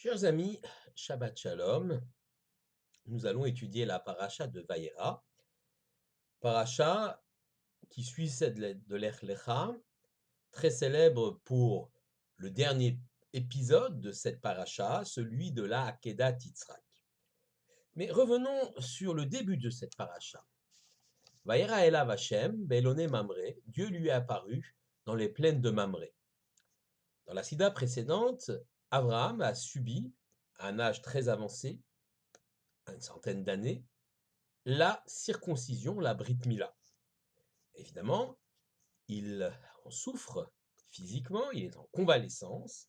Chers amis, Shabbat Shalom, nous allons étudier la paracha de Vayera, paracha qui suit celle de Lech Lecha, très célèbre pour le dernier épisode de cette paracha, celui de la Akedat Yitzhak. Mais revenons sur le début de cette paracha. Vayera elav Hashem, Be'elonei Mamré, Dieu lui est apparu dans les plaines de Mamré. Dans la Sida précédente, Abraham a subi, à un âge très avancé, une centaine d'années, la circoncision, la Brit Mila. Évidemment, il en souffre physiquement, il est en convalescence,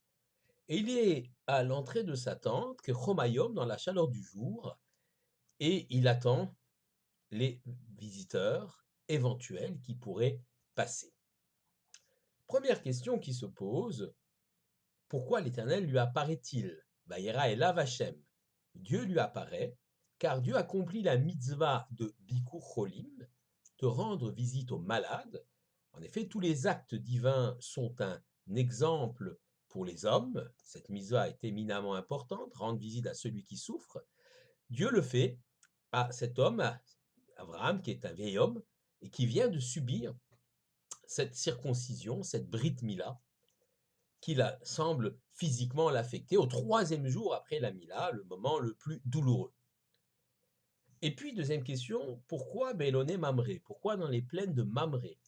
et il est à l'entrée de sa tente, que Chomayom, dans la chaleur du jour, et il attend les visiteurs éventuels qui pourraient passer. Première question qui se pose, pourquoi l'Éternel lui apparaît-il? Vayera elav Hashem. Dieu lui apparaît, car Dieu accomplit la mitzvah de Bikur Cholim, de rendre visite aux malades. En effet, tous les actes divins sont un exemple pour les hommes. Cette mitzvah est éminemment importante, rendre visite à celui qui souffre. Dieu le fait à cet homme, à Abraham, qui est un vieil homme, et qui vient de subir cette circoncision, cette Brit Mila, qui semble physiquement l'affecter au troisième jour après la Mila, le moment le plus douloureux. Et puis, deuxième question, pourquoi Be'elonei Mamré? Pourquoi dans les plaines de Mamré?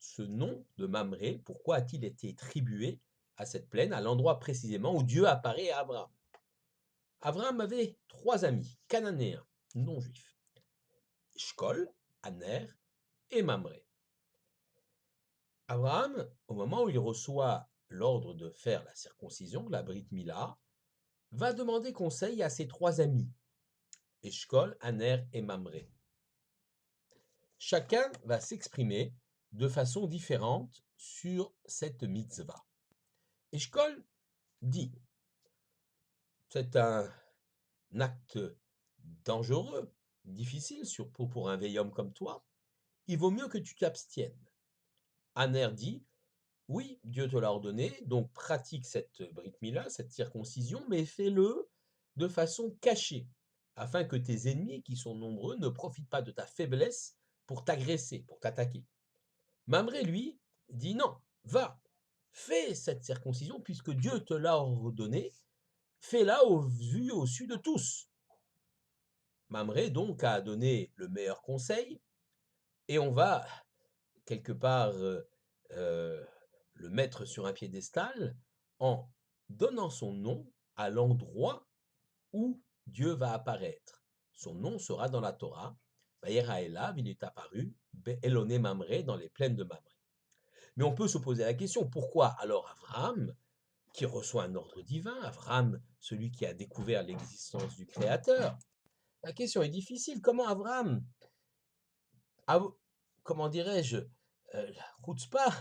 Ce nom de Mamré, pourquoi a-t-il été attribué à cette plaine, à l'endroit précisément où Dieu apparaît à Abraham? Abraham avait trois amis, cananéens, non juifs, Eshkol, Aner et Mamré. Abraham, au moment où il reçoit l'ordre de faire la circoncision, la Brit Mila, va demander conseil à ses trois amis, Eshkol, Aner et Mamré. Chacun va s'exprimer de façon différente sur cette mitzvah. Eshkol dit, c'est un acte dangereux, difficile pour un vieil homme comme toi, il vaut mieux que tu t'abstiennes. Aner dit, oui, Dieu te l'a ordonné, donc pratique cette Brit Mila, cette circoncision, mais fais-le de façon cachée, afin que tes ennemis, qui sont nombreux, ne profitent pas de ta faiblesse pour t'agresser, pour t'attaquer. Mamré, lui, dit non, va, fais cette circoncision, puisque Dieu te l'a ordonné, fais-la au su de tous. Mamré, donc, a donné le meilleur conseil, et on va, quelque part, le mettre sur un piédestal en donnant son nom à l'endroit où Dieu va apparaître. Son nom sera dans la Torah. Vayera elav, il est apparu, Be'elonei Mamré, dans les plaines de Mamré. Mais on peut se poser la question, pourquoi alors Abraham, qui reçoit un ordre divin, Abraham, celui qui a découvert l'existence du Créateur? La question est difficile. Comment Abraham, comment dirais-je, la chutzpah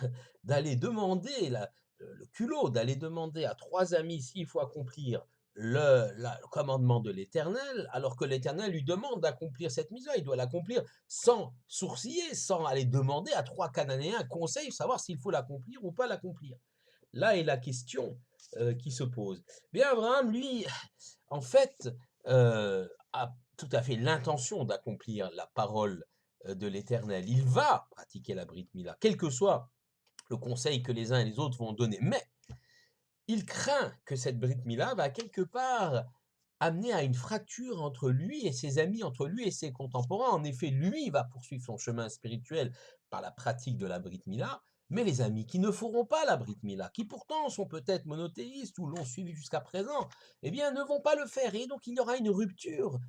d'aller demander, le culot d'aller demander à trois amis s'il faut accomplir le commandement de l'Éternel, alors que l'Éternel lui demande d'accomplir cette mise, il doit l'accomplir sans sourciller, sans aller demander à trois Cananéens un conseil, savoir s'il faut l'accomplir ou pas l'accomplir. Là est la question qui se pose. Bien, Abraham, lui, en fait, a tout à fait l'intention d'accomplir la parole de l'Éternel. Il va pratiquer la Brit Mila, quel que soit le conseil que les uns et les autres vont donner. Mais il craint que cette Brit Mila va quelque part amener à une fracture entre lui et ses amis, entre lui et ses contemporains. En effet, lui va poursuivre son chemin spirituel par la pratique de la Brit Mila, mais les amis qui ne feront pas la Brit Mila, qui pourtant sont peut-être monothéistes ou l'ont suivi jusqu'à présent, eh bien ne vont pas le faire. Et donc il y aura une rupture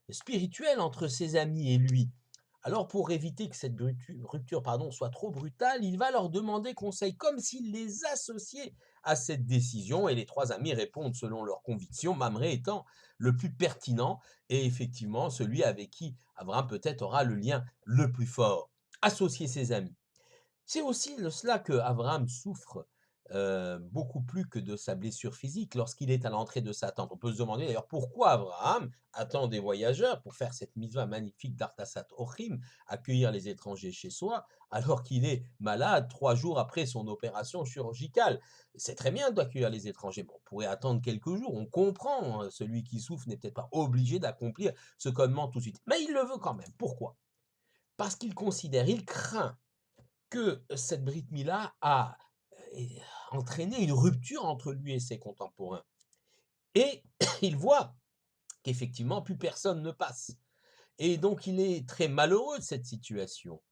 spirituelle entre ses amis et lui. Alors pour éviter que cette rupture soit trop brutale, il va leur demander conseil, comme s'il les associait à cette décision, et les trois amis répondent selon leur conviction, Mamré étant le plus pertinent, et effectivement celui avec qui Abraham peut-être aura le lien le plus fort, associer ses amis. C'est aussi de cela que Abraham souffre beaucoup plus que de sa blessure physique lorsqu'il est à l'entrée de sa tente. On peut se demander d'ailleurs pourquoi Abraham attend des voyageurs pour faire cette mitzvah magnifique d'Artasat Ochim, accueillir les étrangers chez soi, alors qu'il est malade 3 jours après son opération chirurgicale. C'est très bien d'accueillir les étrangers, mais on pourrait attendre quelques jours. On comprend, hein, celui qui souffre n'est peut-être pas obligé d'accomplir ce commandement tout de suite. Mais il le veut quand même. Pourquoi? Parce qu'il considère, il craint que cette Brit Mila a entraîné une rupture entre lui et ses contemporains. Et il voit qu'effectivement, plus personne ne passe. Et donc, il est très malheureux de cette situation.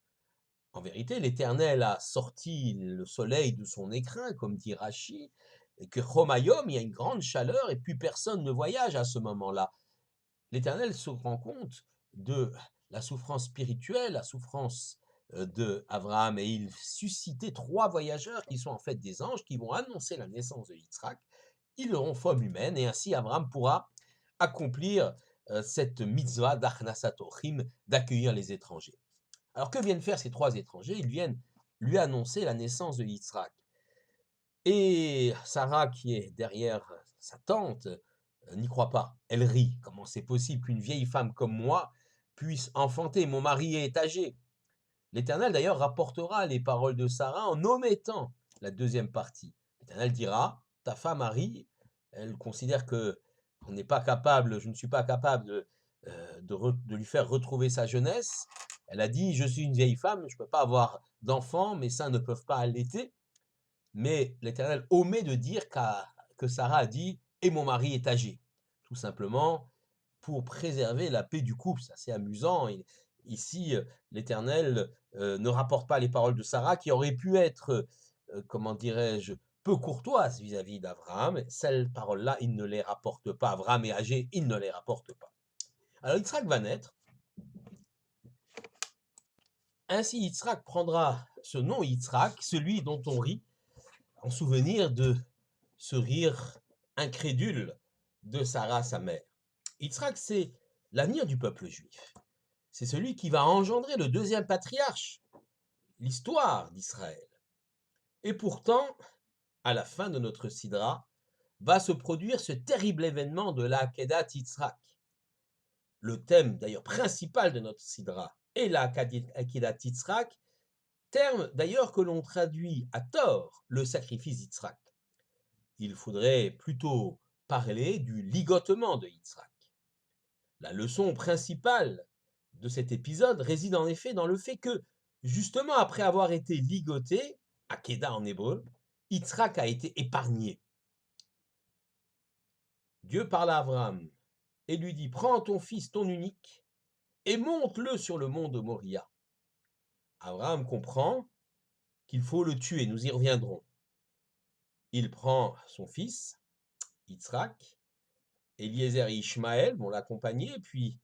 En vérité, l'Éternel a sorti le soleil de son écrin, comme dit Rachi, et que Chomayom, il y a une grande chaleur et plus personne ne voyage à ce moment-là. L'Éternel se rend compte de la souffrance spirituelle, la souffrance de Abraham, et il suscitait 3 voyageurs qui sont en fait des anges qui vont annoncer la naissance de Yitzhak. Ils auront forme humaine et ainsi Abraham pourra accomplir cette mitzvah d'Achnasat Ochim, d'accueillir les étrangers. Alors que viennent faire ces 3 étrangers? Ils viennent lui annoncer la naissance de Yitzhak. Et Sarah, qui est derrière sa tante, n'y croit pas. Elle rit. Comment c'est possible qu'une vieille femme comme moi puisse enfanter? Mon mari est âgé. L'Éternel, d'ailleurs, rapportera les paroles de Sarah en omettant la deuxième partie. L'Éternel dira, ta femme Marie, elle considère que on n'est pas capable, je ne suis pas capable de lui faire retrouver sa jeunesse. Elle a dit, je suis une vieille femme, je ne peux pas avoir d'enfants, mes seins ne peuvent pas allaiter. Mais l'Éternel omet de dire que Sarah a dit « et mon mari est âgé », tout simplement pour préserver la paix du couple. C'est assez amusant. Ici, l'Éternel ne rapporte pas les paroles de Sarah qui auraient pu être, comment dirais-je, peu courtoises vis-à-vis d'Abraham. Ces paroles-là, il ne les rapporte pas. Abraham est âgé, il ne les rapporte pas. Alors Yitzhak va naître. Ainsi, Yitzhak prendra ce nom Yitzhak, celui dont on rit, en souvenir de ce rire incrédule de Sarah, sa mère. Yitzhak, c'est l'avenir du peuple juif. C'est celui qui va engendrer le deuxième patriarche, l'histoire d'Israël. Et pourtant, à la fin de notre sidra, va se produire ce terrible événement de la Akedat Yitzhak. Le thème d'ailleurs principal de notre sidra est la Akedat Yitzhak, terme d'ailleurs que l'on traduit à tort le sacrifice d'Yitzhak. Il faudrait plutôt parler du ligotement de Yitzhak. La leçon principale de cet épisode réside en effet dans le fait que, justement après avoir été ligoté, Akedah en hébreu, Yitzhak a été épargné. Dieu parle à Abraham et lui dit « Prends ton fils, ton unique, et monte-le sur le mont de Moria. » Abraham comprend qu'il faut le tuer, nous y reviendrons. Il prend son fils, Yitzhak, Eliezer et Ishmaël vont l'accompagner, puis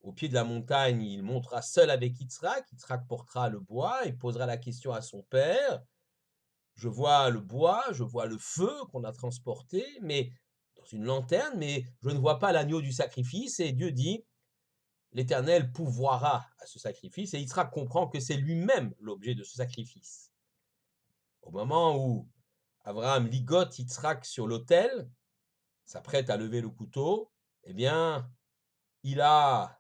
au pied de la montagne, il montera seul avec Yitzhak. Yitzhak portera le bois et posera la question à son père. Je vois le bois, je vois le feu qu'on a transporté, mais dans une lanterne, mais je ne vois pas l'agneau du sacrifice. Et Dieu dit, l'Éternel pourvoira à ce sacrifice. Et Yitzhak comprend que c'est lui-même l'objet de ce sacrifice. Au moment où Abraham ligote Yitzhak sur l'autel, s'apprête à lever le couteau, eh bien, il a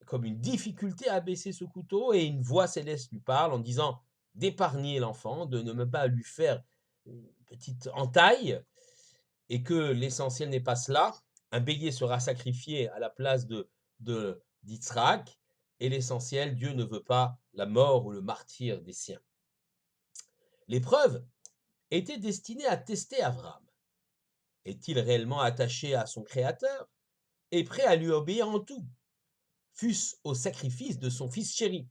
comme une difficulté à baisser ce couteau et une voix céleste lui parle en disant d'épargner l'enfant, de ne même pas lui faire une petite entaille et que l'essentiel n'est pas cela. Un bélier sera sacrifié à la place d'Yitzhak et l'essentiel, Dieu ne veut pas la mort ou le martyre des siens. L'épreuve était destinée à tester Abraham. Est-il réellement attaché à son Créateur et prêt à lui obéir en tout, fût-ce au sacrifice de son fils chéri?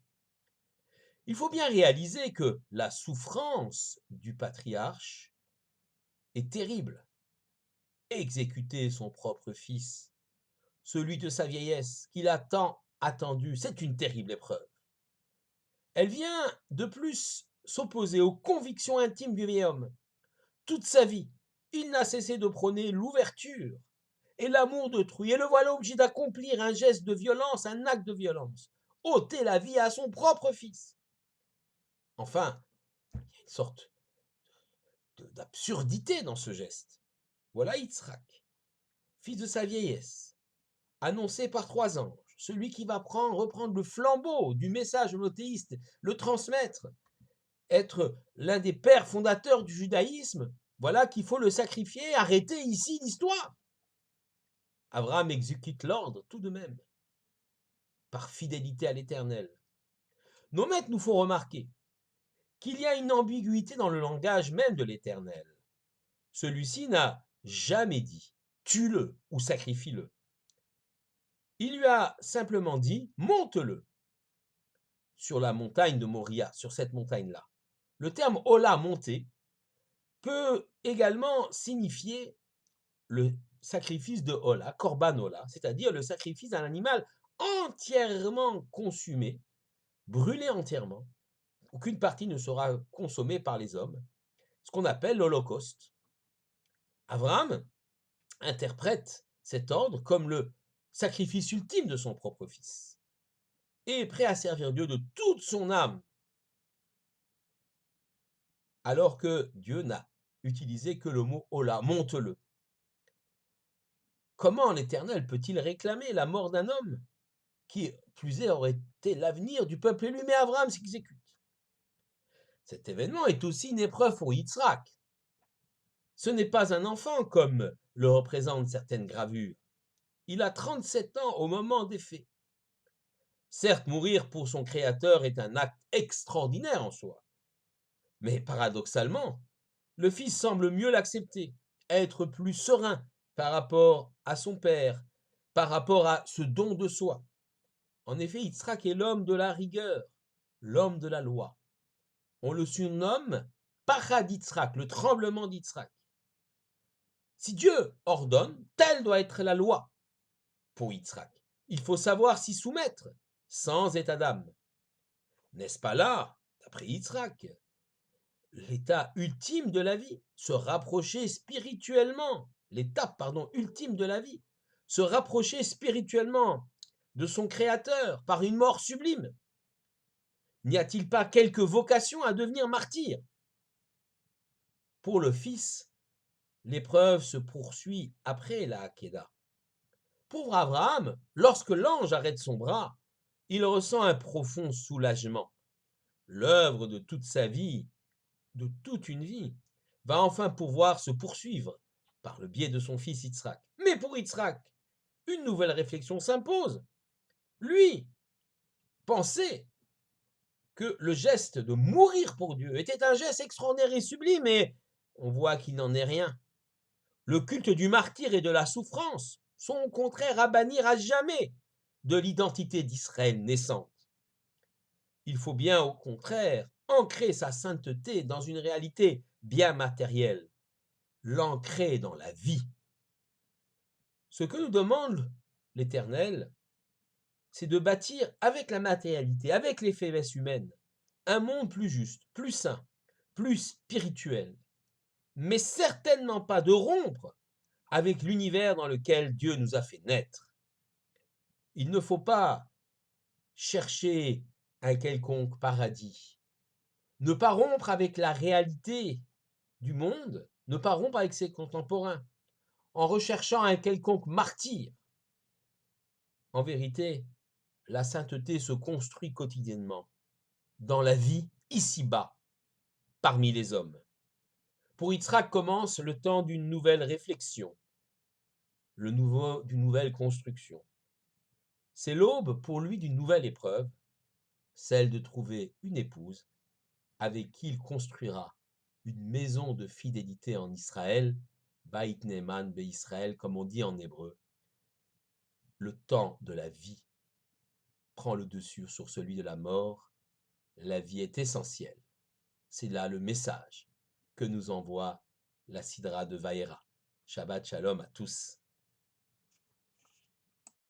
Il faut bien réaliser que la souffrance du patriarche est terrible. Exécuter son propre fils, celui de sa vieillesse, qu'il a tant attendu, c'est une terrible épreuve. Elle vient de plus s'opposer aux convictions intimes du vieil homme. Toute sa vie, il n'a cessé de prôner l'ouverture et l'amour d'autrui, et le voilà obligé d'accomplir un geste de violence, un acte de violence, ôter la vie à son propre fils. Enfin, il y a une sorte d'absurdité dans ce geste. Voilà Yitzhak, fils de sa vieillesse, annoncé par 3 anges, celui qui va reprendre le flambeau du message monothéiste, le transmettre, être l'un des pères fondateurs du judaïsme. Voilà qu'il faut le sacrifier, arrêter ici l'histoire. Abraham exécute l'ordre tout de même, par fidélité à l'Éternel. Nos maîtres nous font remarquer qu'il y a une ambiguïté dans le langage même de l'Éternel. Celui-ci n'a jamais dit « tue-le » ou « sacrifie-le ». Il lui a simplement dit « monte-le » sur la montagne de Moria, sur cette montagne-là. Le terme « Ola » monter peut également signifier le sacrifice de Ola, Korban Ola, c'est-à-dire le sacrifice d'un animal entièrement consumé, brûlé entièrement, aucune partie ne sera consommée par les hommes, ce qu'on appelle l'Holocauste. Abraham interprète cet ordre comme le sacrifice ultime de son propre fils et est prêt à servir Dieu de toute son âme, alors que Dieu n'a utilisé que le mot Ola, monte-le. Comment l'Éternel peut-il réclamer la mort d'un homme qui, plus est, aurait été l'avenir du peuple élu, mais Abraham s'exécute. Cet événement est aussi une épreuve pour Yitzhak. Ce n'est pas un enfant comme le représentent certaines gravures. Il a 37 ans au moment des faits. Certes, mourir pour son créateur est un acte extraordinaire en soi, mais paradoxalement, le fils semble mieux l'accepter, être plus serein par rapport à son père, par rapport à ce don de soi. En effet, Yitzhak est l'homme de la rigueur, l'homme de la loi. On le surnomme Pachad Yitzhak, le tremblement d'Yitzhak. Si Dieu ordonne, telle doit être la loi pour Yitzhak. Il faut savoir s'y soumettre, sans état d'âme. N'est-ce pas là, d'après Yitzhak, l'état ultime de la vie, se rapprocher spirituellement, l'étape, ultime de la vie, se rapprocher spirituellement de son Créateur par une mort sublime? N'y a-t-il pas quelque vocation à devenir martyr? Pour le Fils, l'épreuve se poursuit après la Hakeda. Pour Abraham, lorsque l'ange arrête son bras, il ressent un profond soulagement. L'œuvre de toute sa vie, de toute une vie, va enfin pouvoir se poursuivre par le biais de son fils Yitzhak. Mais pour Yitzhak, une nouvelle réflexion s'impose. Lui pensait que le geste de mourir pour Dieu était un geste extraordinaire et sublime, et on voit qu'il n'en est rien. Le culte du martyr et de la souffrance sont au contraire à bannir à jamais de l'identité d'Israël naissante. Il faut bien au contraire ancrer sa sainteté dans une réalité bien matérielle, l'ancrer dans la vie. Ce que nous demande l'Éternel, c'est de bâtir avec la matérialité, avec les faiblesses humaines, un monde plus juste, plus sain, plus spirituel, mais certainement pas de rompre avec l'univers dans lequel Dieu nous a fait naître. Il ne faut pas chercher un quelconque paradis, ne pas rompre avec la réalité du monde, ne pas rompre avec ses contemporains, en recherchant un quelconque martyr. En vérité, la sainteté se construit quotidiennement, dans la vie ici-bas, parmi les hommes. Pour Yitzhak commence le temps d'une nouvelle réflexion, d'une nouvelle construction. C'est l'aube pour lui d'une nouvelle épreuve, celle de trouver une épouse avec qui il construira une maison de fidélité en Israël, Bait Ne'eman Be-Israël, comme on dit en hébreu. Le temps de la vie prend le dessus sur celui de la mort. La vie est essentielle. C'est là le message que nous envoie la Sidra de Vayera. Shabbat Shalom à tous.